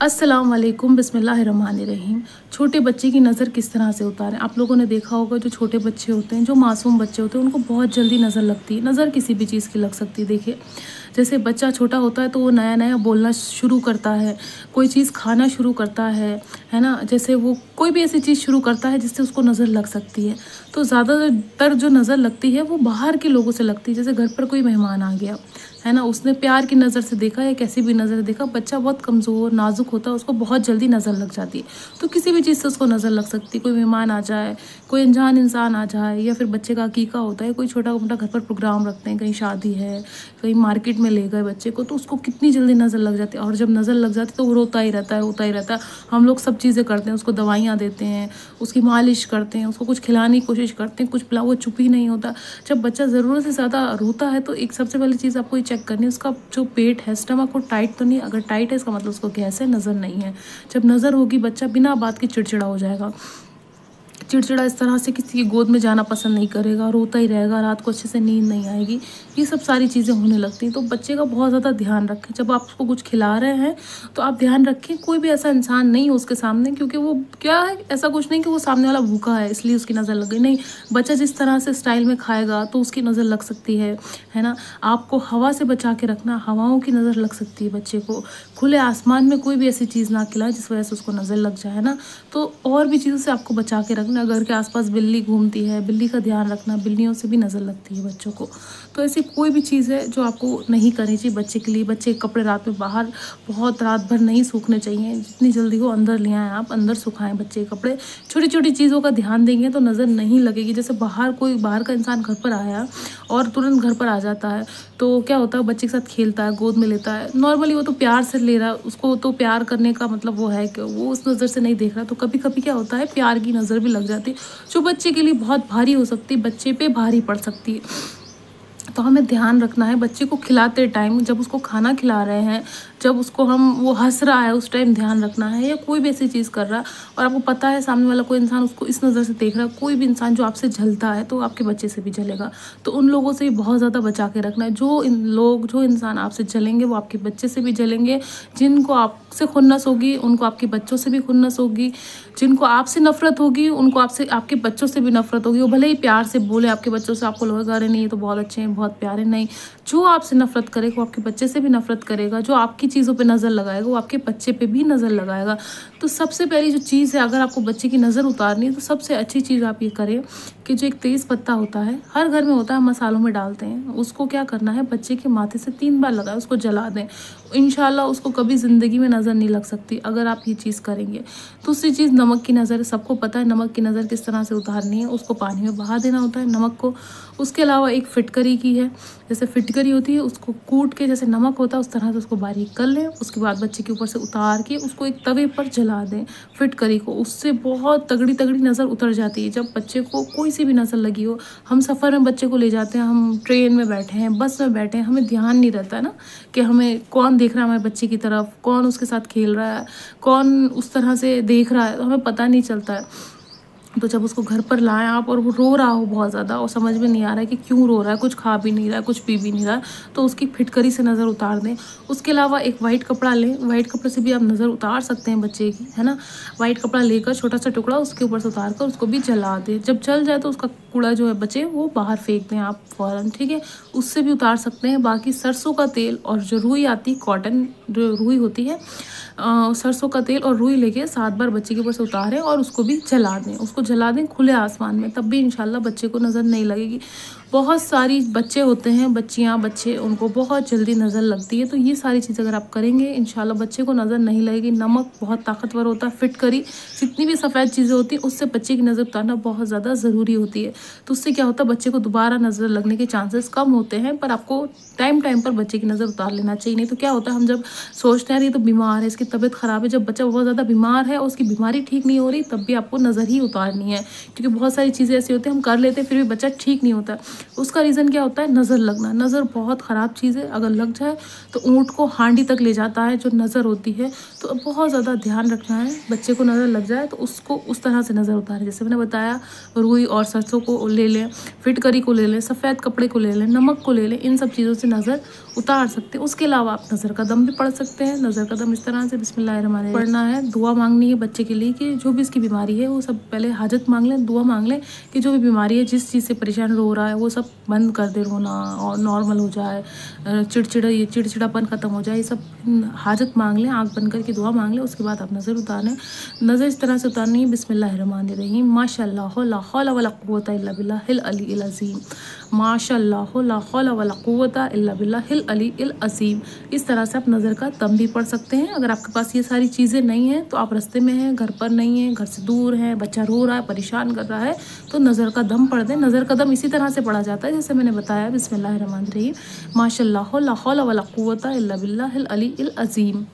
अस्सलाम वालेकुम बिस्मिल्लाहिर्रहमानिर्रहीम। छोटे बच्चे की नज़र किस तरह से उतारें। आप लोगों ने देखा होगा जो छोटे बच्चे होते हैं, जो मासूम बच्चे होते हैं, उनको बहुत जल्दी नज़र लगती है। नज़र किसी भी चीज़ की लग सकती है। देखिए, जैसे बच्चा छोटा होता है तो वो नया नया बोलना शुरू करता है, कोई चीज़ खाना शुरू करता है ना। जैसे वो कोई भी ऐसी चीज़ शुरू करता है जिससे उसको नज़र लग सकती है। तो ज़्यादातर जो नज़र लगती है वो बाहर के लोगों से लगती है। जैसे घर पर कोई मेहमान आ गया है ना, उसने प्यार की नज़र से देखा या कैसी भी नज़र से देखा, बच्चा बहुत कमज़ोर नाजुक होता है, उसको बहुत जल्दी नज़र लग जाती है। तो किसी भी चीज़ से उसको नज़र लग सकती है। कोई मेहमान आ जाए, कोई अनजान इंसान आ जाए, या फिर बच्चे का अकीका होता है, कोई छोटा मोटा घर पर प्रोग्राम रखते हैं, कहीं शादी है, कहीं मार्केट में ले गए बच्चे को, तो उसको कितनी जल्दी नज़र लग जाती है। और जब नज़र लग जाती है तो वो रोता ही रहता है, रोता ही रहता है। हम लोग सब चीज़ें करते हैं, उसको दवाइयाँ देते हैं, उसकी मालिश करते हैं, उसको कुछ खिलाने की कोशिश करते हैं, कुछ पिला, वो चुप ही नहीं होता। जब बच्चा ज़रूरत से ज़्यादा रोता है तो एक सबसे पहली चीज़ आपको ये चेक करनी है, उसका जो पेट है, स्टमक, वो टाइट तो नहीं। अगर टाइट है इसका मतलब उसको गैस है, नज़र नहीं है। जब नज़र होगी बच्चा बिना बात के चिड़चिड़ा हो जाएगा, चिड़चिड़ा इस तरह से किसी की गोद में जाना पसंद नहीं करेगा, रोता ही रहेगा, रात को अच्छे से नींद नहीं आएगी। ये सब सारी चीज़ें होने लगती हैं। तो बच्चे का बहुत ज़्यादा ध्यान रखें। जब आप उसको कुछ खिला रहे हैं तो आप ध्यान रखें कोई भी ऐसा इंसान नहीं हो उसके सामने, क्योंकि वो क्या है, ऐसा कुछ नहीं कि वो सामने वाला भूखा है इसलिए उसकी नज़र लग गई, नहीं। बच्चा जिस तरह से स्टाइल में खाएगा तो उसकी नज़र लग सकती है ना। आपको हवा से बचा के रखना, हवाओं की नज़र लग सकती है बच्चे को। खुले आसमान में कोई भी ऐसी चीज़ ना खिलाएं जिस वजह से उसको नज़र लग जाए, है ना। तो और भी चीज़ों से आपको बचा के रखना। घर के आसपास बिल्ली घूमती है, बिल्ली का ध्यान रखना, बिल्लियों से भी नज़र लगती है बच्चों को। तो ऐसी कोई भी चीज़ है जो आपको नहीं करनी चाहिए बच्चे के लिए। बच्चे के कपड़े रात में बाहर बहुत रात भर नहीं सूखने चाहिए, जितनी जल्दी हो अंदर ले आएँ, आप अंदर सुखाएं बच्चे के कपड़े। छोटी छोटी चीज़ों का ध्यान देंगे तो नज़र नहीं लगेगी। जैसे बाहर का इंसान घर पर आया और तुरंत घर पर आ जाता है तो क्या होता है, बच्चे के साथ खेलता है, गोद में लेता है, नॉर्मली वो तो प्यार से ले रहा है, उसको तो प्यार करने का मतलब वो है कि वो उस नज़र से नहीं देख रहा। तो कभी कभी क्या होता है, प्यार की नज़र भी लग जाती है जो बच्चे के लिए बहुत भारी हो सकती है, बच्चे पे भारी पड़ सकती है। तो हमें ध्यान रखना है बच्चे को खिलाते टाइम, जब उसको खाना खिला रहे हैं, जब उसको वो हंस रहा है उस टाइम ध्यान रखना है, या कोई भी ऐसी चीज़ कर रहा है और आपको पता है सामने वाला कोई इंसान उसको इस नज़र से देख रहा है, कोई भी इंसान जो आपसे जलता है तो आपके बच्चे से भी जलेगा। तो उन लोगों से भी बहुत ज़्यादा बचा के रखना है। जो इंसान आपसे जलेंगे वो आपके बच्चे से भी जलेंगे। जिनको आपसे खुन्नस होगी उनको आपके बच्चों से भी खुन्नस होगी। जिनको आपसे नफरत होगी उनको आपके बच्चों से भी नफरत होगी। वो भले ही प्यार से बोले आपके बच्चों से, आपको लगेगा अरे नहीं ये तो बहुत अच्छे हैं, बहुत प्यारे, नहीं। जो आपसे नफरत करेगा वो आपके बच्चे से भी नफरत करेगा। जो आपकी चीज़ों पे नज़र लगाएगा वो आपके बच्चे पे भी नज़र लगाएगा। तो सबसे पहली जो चीज़ है, अगर आपको बच्चे की नज़र उतारनी है तो सबसे अच्छी चीज़ आप ये करें कि जो एक तेज़ पत्ता होता है, हर घर में होता है, मसालों में डालते हैं, उसको क्या करना है, बच्चे के माथे से 3 बार लगाए, उसको जला दें। इंशाल्लाह उसको कभी ज़िंदगी में नज़र नहीं लग सकती अगर आप ये चीज़ करेंगे। दूसरी चीज़, नमक की नज़र। सबको पता है नमक की नज़र किस तरह से उतारनी है, उसको पानी में बहा देना होता है नमक को। उसके अलावा एक फिटकरी की है, जैसे फिटकरी होती है उसको कूट के, जैसे नमक होता है उस तरह से उसको बारीक कर लें। उसके बाद बच्चे के ऊपर से उतार के उसको एक तवे पर जला दें फिटकरी को। उससे बहुत तगड़ी तगड़ी नज़र उतर जाती है। जब बच्चे को कोई सी भी नज़र लगी हो, हम सफ़र में बच्चे को ले जाते हैं, हम ट्रेन में बैठे हैं, बस में बैठे हैं, हमें ध्यान नहीं रहता है ना कि हमें कौन देख रहा है हमारे बच्चे की तरफ, कौन उसके साथ खेल रहा है, कौन उस तरह से देख रहा है, तो हमें पता नहीं चलता है। तो जब उसको घर पर लाएं आप और वो रो रहा हो बहुत ज़्यादा और समझ में नहीं आ रहा है कि क्यों रो रहा है, कुछ खा भी नहीं रहा है, कुछ पी भी नहीं रहा है, तो उसकी फिटकरी से नज़र उतार दें। उसके अलावा एक वाइट कपड़ा लें, वाइट कपड़े से भी आप नज़र उतार सकते हैं बच्चे की, है ना। वाइट कपड़ा लेकर छोटा सा टुकड़ा उसके ऊपर से उतार कर उसको भी जला दें। जब जल जाए तो उसका कूड़ा जो है बचे वो बाहर फेंक दें आप फ़ौरन, ठीक है। उससे भी उतार सकते हैं। बाकी सरसों का तेल और जो रुई आती, कॉटन जो रुई होती है, सरसों का तेल और रुई लेके 7 बार बच्चे के ऊपर से उतारें और उसको भी जला दें। उसको जला दें खुले आसमान में, तब भी इंशाल्लाह बच्चे को नज़र नहीं लगेगी। बहुत सारी बच्चे होते हैं, बच्चियां, बच्चे, उनको बहुत जल्दी नज़र लगती है। तो ये सारी चीज़ अगर आप करेंगे इंशाल्लाह बच्चे को नज़र नहीं लगेगी। नमक बहुत ताकतवर होता है, फिटकरी, जितनी भी सफ़ेद चीज़ें होती हैं उससे बच्चे की नज़र उतारना बहुत ज़्यादा ज़रूरी होती है। तो उससे क्या होता है, बच्चे को दोबारा नज़र लगने के चांसेस कम होते हैं। पर आपको टाइम पर बच्चे की नज़र उतार लेना चाहिए। नहीं तो क्या होता है, हम जब सोचते हैं ये तो बीमार है, इसकी तबीयत ख़राब है, जब बच्चा बहुत ज़्यादा बीमार है और उसकी बीमारी ठीक नहीं हो रही तब भी आपको नज़र ही उतारनी है। क्योंकि बहुत सारी चीज़ें ऐसी होती हैं हम कर लेते हैं फिर भी बच्चा ठीक नहीं होता। उसका रीज़न क्या होता है? नज़र लगना। नज़र बहुत ख़राब चीज़ है, अगर लग जाए तो ऊँट को हांडी तक ले जाता है जो नज़र होती है। तो बहुत ज़्यादा ध्यान रखना है, बच्चे को नज़र लग जाए तो उसको उस तरह से नज़र उतारें। जैसे मैंने बताया, रुई और सरसों को ले लें, फिटकरी को ले लें, सफ़ेद कपड़े को ले लें, नमक को ले लें, इन सब चीज़ों से नज़र उतार सकते हैं। उसके अलावा आप नज़र का दम भी पढ़ सकते हैं। नज़र का दम इस तरह से बिस्मिल्लाहिर्रहमानिर्रहीम पढ़ना है, दुआ मांगनी है बच्चे के लिए कि जो भी इसकी बीमारी है वो सब पहले हाजत मांग लें, दुआ मांग लें कि जो भी बीमारी है, जिस चीज़ से परेशान रो रहा है वो सब बंद कर दे रोना और नॉर्मल हो जाए, चिड़चिड़ापन ख़त्म हो जाए, ये सब हाजत मांग लें, आँख बंद करके दुआ मांग लें। उसके बाद आप नज़र उतारें। नज़र इस तरह से उतारनी है, बिस्मिल्लाहिर्रहमानिर्रहीम, माशाअल्लाह ला हौला वला कुव्वता इल्ला बिल्लाहिल अलील अज़ीम, माशाअल्लाह ला हौला वला कुव्वता इल्ला बिल्लाहिल अलील अज़ीम। इस तरह से आप नज़र का दम भी पढ़ सकते हैं। अगर आपके पास ये सारी चीज़ें नहीं हैं, तो आप रास्ते में हैं, घर पर नहीं हैं, घर से दूर हैं, बच्चा रो रहा है, परेशान कर रहा है, तो नज़र का दम पढ़ दें। नज़र का दम इसी तरह से पढ़ा जाता है जैसे मैंने बताया, बिस्मिल्लाहिर्रहमानिर्रहीम, माशाअल्लाह ला हौला वला कुव्वता इल्ला बिल्लाहिल अलील अज़ीम।